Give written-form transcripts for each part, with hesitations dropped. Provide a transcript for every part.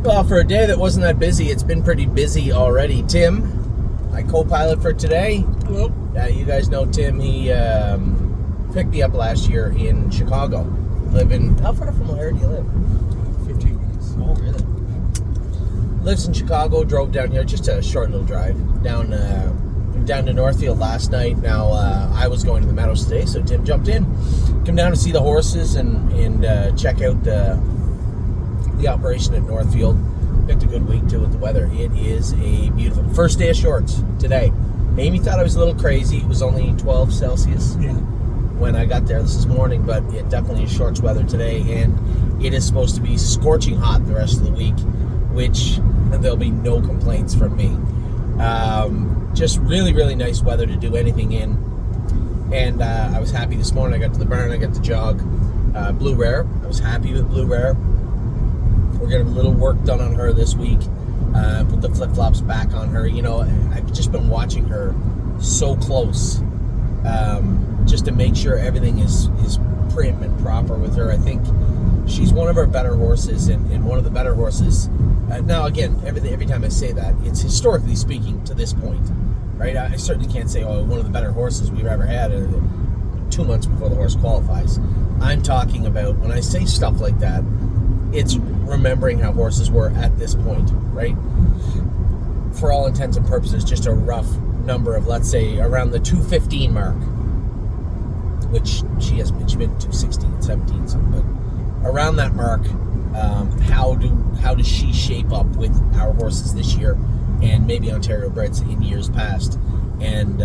Well, for a day that wasn't that busy, it's been pretty busy already. Tim, my co-pilot for today. Hello. You guys know Tim. He picked me up last year in Chicago. How far from O'Hare do you live? 15 minutes. Oh, really? Lives in Chicago. Drove down here, just a short little drive down to Northfield last night. Now I was going to the Meadows today, so Tim jumped in, come down to see the horses and check out the operation at Northfield. Picked a good week too with the weather. It is a beautiful first day of shorts today. Amy thought I was a little crazy. It was only 12 Celsius when I got there this morning, but it definitely is shorts weather today, and it is supposed to be scorching hot the rest of the week, which there'll be no complaints from me. Just really, really nice weather to do anything in, and I was happy this morning. I got to the barn, I got to jog Blue Rare. I was happy with Blue Rare. We're going to have a little work done on her this week. Put the flip-flops back on her. You know, I've just been watching her so close, just to make sure everything is prim and proper with her. I think she's one of our better horses, and one of the better horses. Now, again, every time I say that, it's historically speaking to this point, right? I certainly can't say, one of the better horses we've ever had 2 months before the horse qualifies. I'm talking about, when I say stuff like that, it's remembering how horses were at this point, right? For all intents and purposes, just a rough number of, let's say, around the 215 mark, which she has been 216, 17, something, but around that mark, how does she shape up with our horses this year and maybe Ontario breds in years past, and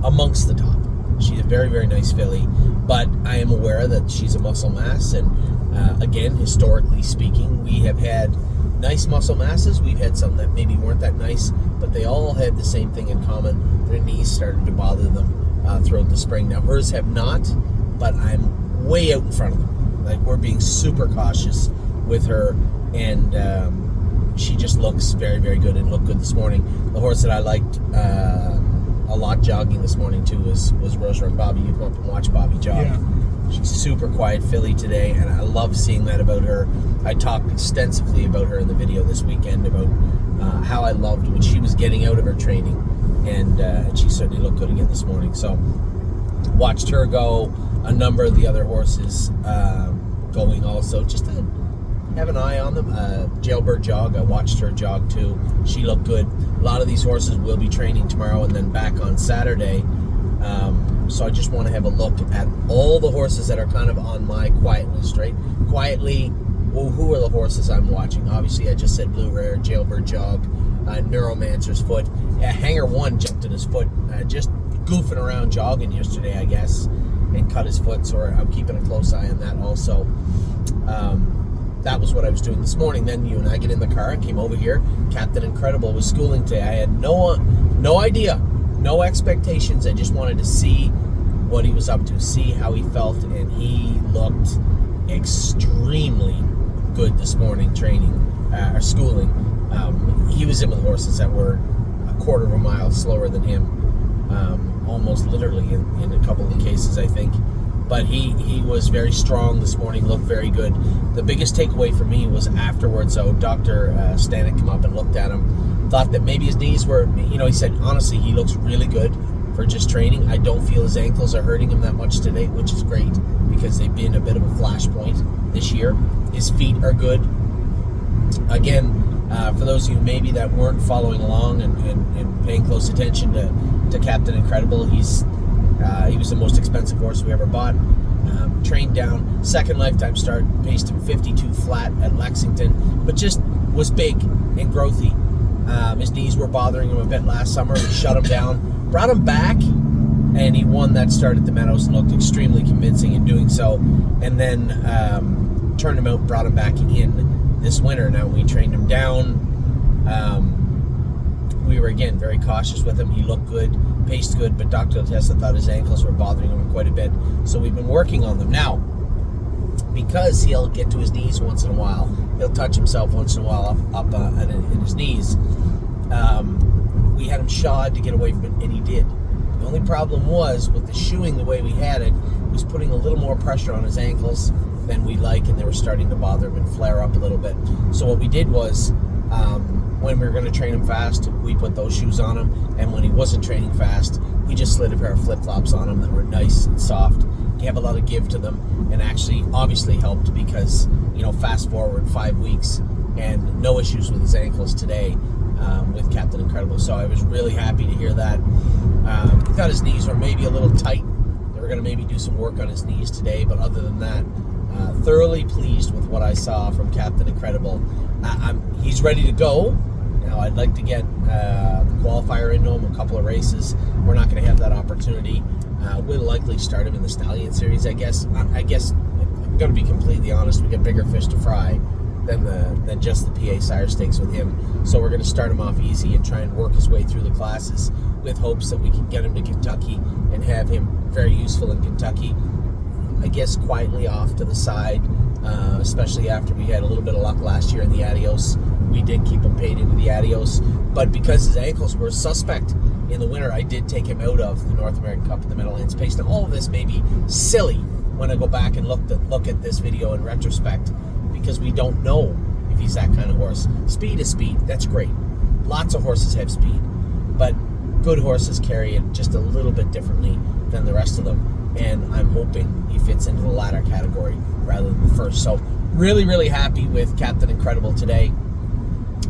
amongst the top. She's a very, very nice filly, but I am aware that she's a muscle mass, and again, historically speaking, we have had nice muscle masses. We've had some that maybe weren't that nice, but they all had the same thing in common. Their knees started to bother them throughout the spring. Now, hers have not, but I'm way out in front of them. Like, we're being super cautious with her, and she just looks very, very good and looked good this morning. The horse that I liked a lot jogging this morning too was Rosemary Bobby. You come up and watch Bobby jog. Yeah. She's super quiet filly today, and I love seeing that about her. I talked extensively about her in the video this weekend about how I loved what she was getting out of her training, and she certainly looked good again this morning. So watched her go, a number of the other horses going also, just to have an eye on them. Jailbird jog, I watched her jog too. She looked good. A lot of these horses will be training tomorrow and then back on Saturday. So I just want to have a look at all the horses that are kind of on my quiet list, right? Quietly, well, who are the horses I'm watching? Obviously, I just said Blue Rare, Jailbird jog, Neuromancer's foot. Hanger One jumped in his foot, just goofing around jogging yesterday, I guess, and cut his foot, so I'm keeping a close eye on that also. That was what I was doing this morning. Then you and I get in the car and came over here. Captain Incredible was schooling today. I had no idea, no expectations. I just wanted to see what he was up to, see how he felt, and he looked extremely good this morning training, or schooling. He was in with horses that were a quarter of a mile slower than him, almost literally in a couple of the cases, I think. But he was very strong this morning, looked very good. The biggest takeaway for me was afterwards, so Dr. Stanek came up and looked at him, thought that maybe his knees were, he said, honestly, he looks really good for just training. I don't feel his ankles are hurting him that much today, which is great, because they've been a bit of a flashpoint this year. His feet are good. Again, for those of you maybe that weren't following along and paying close attention to Captain Incredible, he was the most expensive horse we ever bought. Trained down, second lifetime start, paced him 52 flat at Lexington, but just was big and growthy. His knees were bothering him a bit last summer. We shut him down, brought him back, and he won that start at the Meadows and looked extremely convincing in doing so. And then turned him out, brought him back in this winter. Now we trained him down. We were, again, very cautious with him. He looked good, paced good, but Dr. Tessa thought his ankles were bothering him quite a bit. So we've been working on them. Now, because he'll get to his knees once in a while, he'll touch himself once in a while up in his knees. We had him shod to get away from it, and he did. The only problem was, with the shoeing the way we had it, was putting a little more pressure on his ankles, than we like, and they were starting to bother him and flare up a little bit. So what we did was, when we were going to train him fast, we put those shoes on him, and when he wasn't training fast, we just slid a pair of flip-flops on him that were nice and soft. He have a lot of give to them, and actually obviously helped because, fast forward 5 weeks and no issues with his ankles today with Captain Incredible. So I was really happy to hear that. He thought his knees were maybe a little tight. They were going to maybe do some work on his knees today, but other than that, thoroughly pleased with what I saw from Captain Incredible. He's ready to go. Now, I'd like to get the qualifier into him, a couple of races. We're not going to have that opportunity. We'll likely start him in the Stallion Series, I guess. I'm going to be completely honest. We got bigger fish to fry than just the PA Sire Stakes with him. So we're going to start him off easy and try and work his way through the classes with hopes that we can get him to Kentucky and have him very useful in Kentucky. I guess quietly off to the side, especially after we had a little bit of luck last year in the Adios. We did keep him paid into the Adios, but because his ankles were suspect in the winter, I did take him out of the North American Cup and the Meadowlands Pace. Now, all of this may be silly when I go back and look at this video in retrospect, because we don't know if he's that kind of horse. Speed is speed. That's great. Lots of horses have speed, but good horses carry it just a little bit differently than the rest of them. And I'm hoping he fits into the latter category rather than the first. So really, really happy with Captain Incredible today.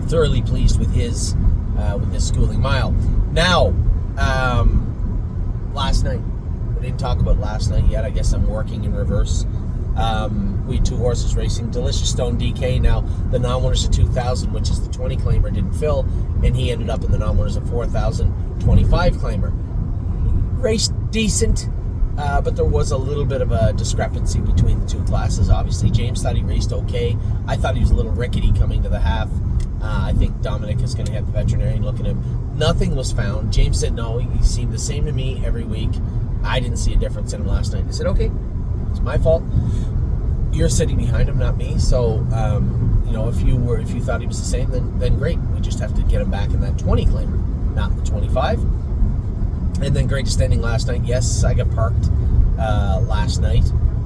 Thoroughly pleased with his schooling mile. Now, last night, we didn't talk about last night yet. I guess I'm working in reverse. We had 2 horses racing. Delicious Stone DK. Now, the non-winners of 2,000, which is the 20 claimer, didn't fill, and he ended up in the non-winners of 4,000, 25 claimer. Raced decent. But there was a little bit of a discrepancy between the 2 classes, obviously. James thought he raced okay. I thought he was a little rickety coming to the half. I think Dominic is going to have the veterinarian look at him. Nothing was found. James said, no, he seemed the same to me every week. I didn't see a difference in him last night. I said, okay, it's my fault. You're sitting behind him, not me. So, if you thought he was the same, then great. We just have to get him back in that 20 claimer, not the 25. And then Greatest Ending last night. Yes, I got parked last night,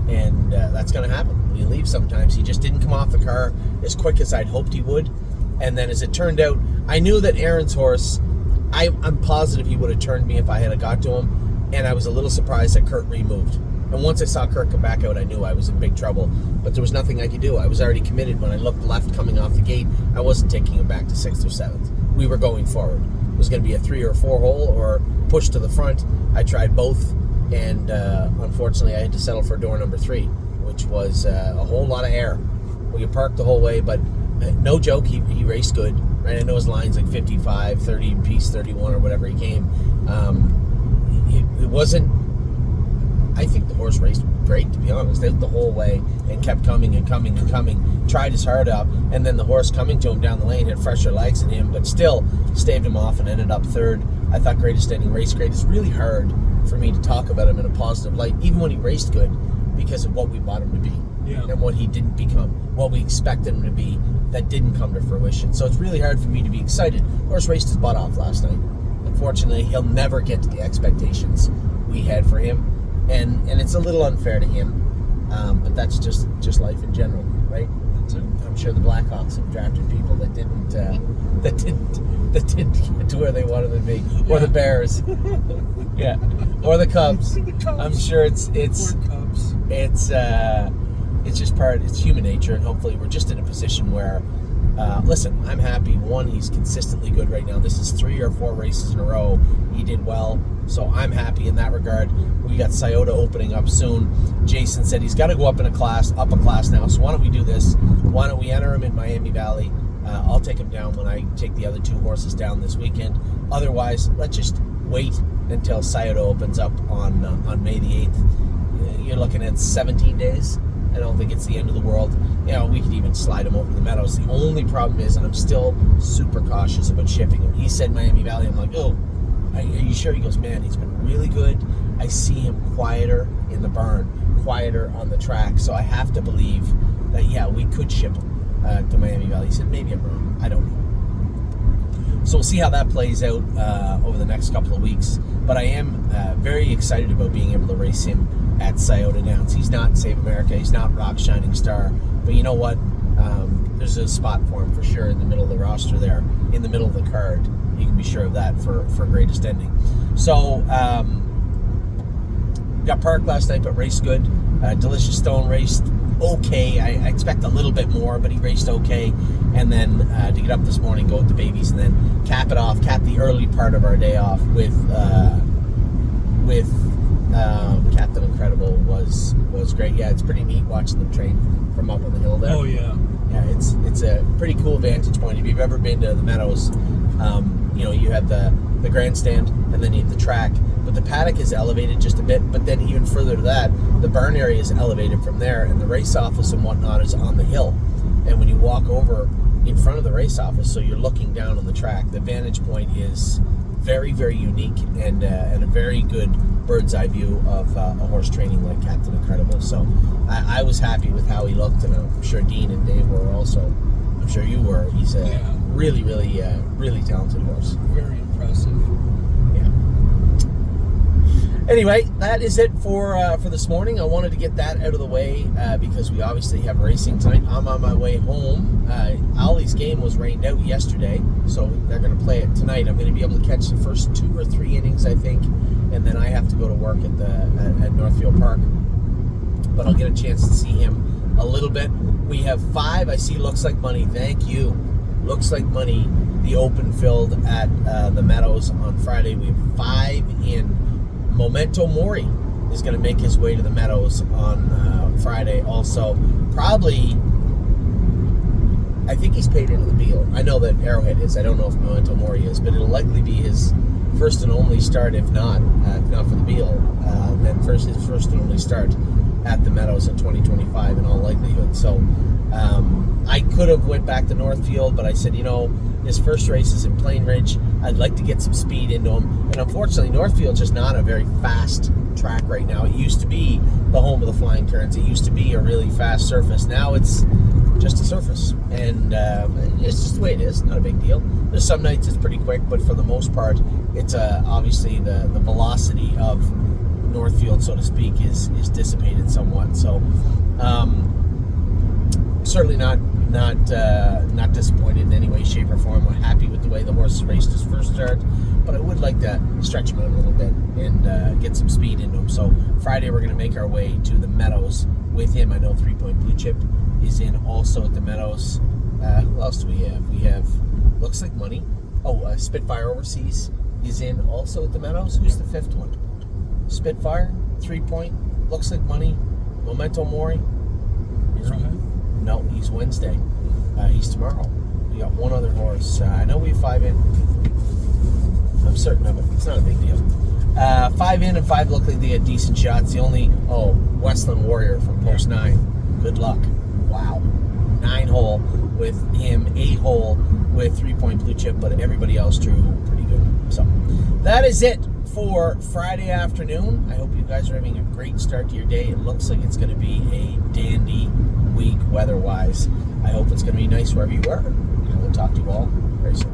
and that's going to happen when you leave sometimes. He just didn't come off the car as quick as I'd hoped he would. And then as it turned out, I knew that Aaron's horse, I'm positive he would have turned me if I had got to him, and I was a little surprised that Kurt removed. And once I saw Kurt come back out, I knew I was in big trouble. But there was nothing I could do. I was already committed. When I looked left coming off the gate, I wasn't taking him back to 6th or 7th. We were going forward. It was going to be a 3 or 4 hole or push to the front. I tried both, and unfortunately I had to settle for door number 3, which was a whole lot of air. We could park the whole way, but no joke, he raced good. Right? I know his line's like 55, 30 piece, 31 or whatever he came. It wasn't, I think the horse raced great, to be honest, out the whole way and kept coming and coming and coming, tried his heart up, and then the horse coming to him down the lane had fresher legs than him, but still staved him off and ended up 3rd. I thought Greatest Ending raced great. It's really hard for me to talk about him in a positive light, even when he raced good, because of what we bought him to be and what he didn't become, what we expected him to be that didn't come to fruition. So it's really hard for me to be excited. Horse raced his butt off last night. Unfortunately, he'll never get to the expectations we had for him, and it's a little unfair to him, but that's just life in general, right? I'm sure the Blackhawks have drafted people that didn't get to where they wanted to be, or the Bears, or the Cubs. I'm sure it's just it's human nature, and hopefully we're just in a position where, listen, I'm happy. One, he's consistently good right now. This is 3 or 4 races in a row. He did well, so I'm happy in that regard. We got Scioto opening up soon. Jason said he's got to go up a class now. So why don't we do this? Why don't we enter him in Miami Valley? I'll take him down when I take the other 2 horses down this weekend. Otherwise, let's just wait until Scioto opens up on May the 8th. You're looking at 17 days. I don't think it's the end of the world. We could even slide him over to the Meadows. The only problem is, and I'm still super cautious about shipping him. He said Miami Valley. I'm like, oh, are you sure? He goes, man, he's been really good. I see him quieter in the barn, quieter on the track. So I have to believe that, we could ship him to Miami Valley. He said, maybe I'm wrong. I don't know. So we'll see how that plays out over the next couple of weeks. But I am very excited about being able to race him at Scioto Downs. He's not Save America. He's not Rock Shining Star. But you know what? There's a spot for him for sure in the middle of the roster there, in the middle of the card. You can be sure of that for greatest ending. So, got parked last night, but raced good. Delicious Stone raced okay. I expect a little bit more, but he raced okay. And then to get up this morning, go with the babies, and then cap the early part of our day off with Captain Incredible was great. Yeah, it's pretty neat watching them train from up on the hill there. Oh yeah. Yeah, it's a pretty cool vantage point. If you've ever been to the Meadows, you have the grandstand and then you have the track, but the paddock is elevated just a bit. But then even further to that, the barn area is elevated from there, and the race office and whatnot is on the hill. And when you walk over in front of the race office, so you're looking down on the track, the vantage point is very, very unique and a very good bird's eye view of a horse training like Captain Incredible. So I was happy with how he looked, and I'm sure Dean and Dave were also. I'm sure you were. He's a really, really, really talented horse. Very impressive. Yeah. Anyway, that is it for this morning. I wanted to get that out of the way because we obviously have racing tonight. I'm on my way home. Ollie's game was rained out yesterday, so they're going to play it tonight. I'm going to be able to catch the first 2 or 3 innings, I think, and then I have to go to work at Northfield Park. But I'll get a chance to see him a little bit. We have 5. I see Looks Like Money. Thank you. Looks Like Money, the open field at the Meadows on Friday. We have 5 in. Memento Mori is going to make his way to the Meadows on Friday also. Probably, I think he's paid into the Beal. I know that Arrowhead is. I don't know if Memento Mori is, but it'll likely be his first and only start, if not for the Beal, then his first and only start at the Meadows in 2025 in all likelihood. So I could have went back to Northfield, but I said, his first race is in Plain Ridge. I'd like to get some speed into him. And unfortunately, Northfield's just not a very fast track right now. It used to be the home of the Flying Currents. It used to be a really fast surface. Now it's just a surface. And it's just the way it is. Not a big deal. There's some nights it's pretty quick, but for the most part, it's obviously the velocity of Northfield, so to speak, is dissipated somewhat. So certainly not disappointed in any way, shape, or form. I'm happy with the way the horse raced his first start, but I would like to stretch him out a little bit and get some speed into him. So Friday we're going to make our way to the Meadows with him. I know 3 Point Blue Chip is in also at the Meadows. Who else do we have? We have Looks Like Money. Spitfire Overseas is in also at the Meadows. Who's the 5th one? Spitfire, 3 Point, Looks Like Money, Memento Mori. No, he's Wednesday. He's tomorrow. We got 1 other horse. I know we have 5 in. I'm certain of it. It's not a big deal. 5 in and 5 look like they get decent shots. The only, Westland Warrior from Post 9. Good luck. Wow. 9 hole with him, 8 hole with 3 Point Blue Chip, but everybody else drew pretty good. So that is it for Friday afternoon. I hope you guys are having a great start to your day. It looks like it's going to be a dandy week weather-wise. I hope it's going to be nice wherever you are. And we'll talk to you all very soon.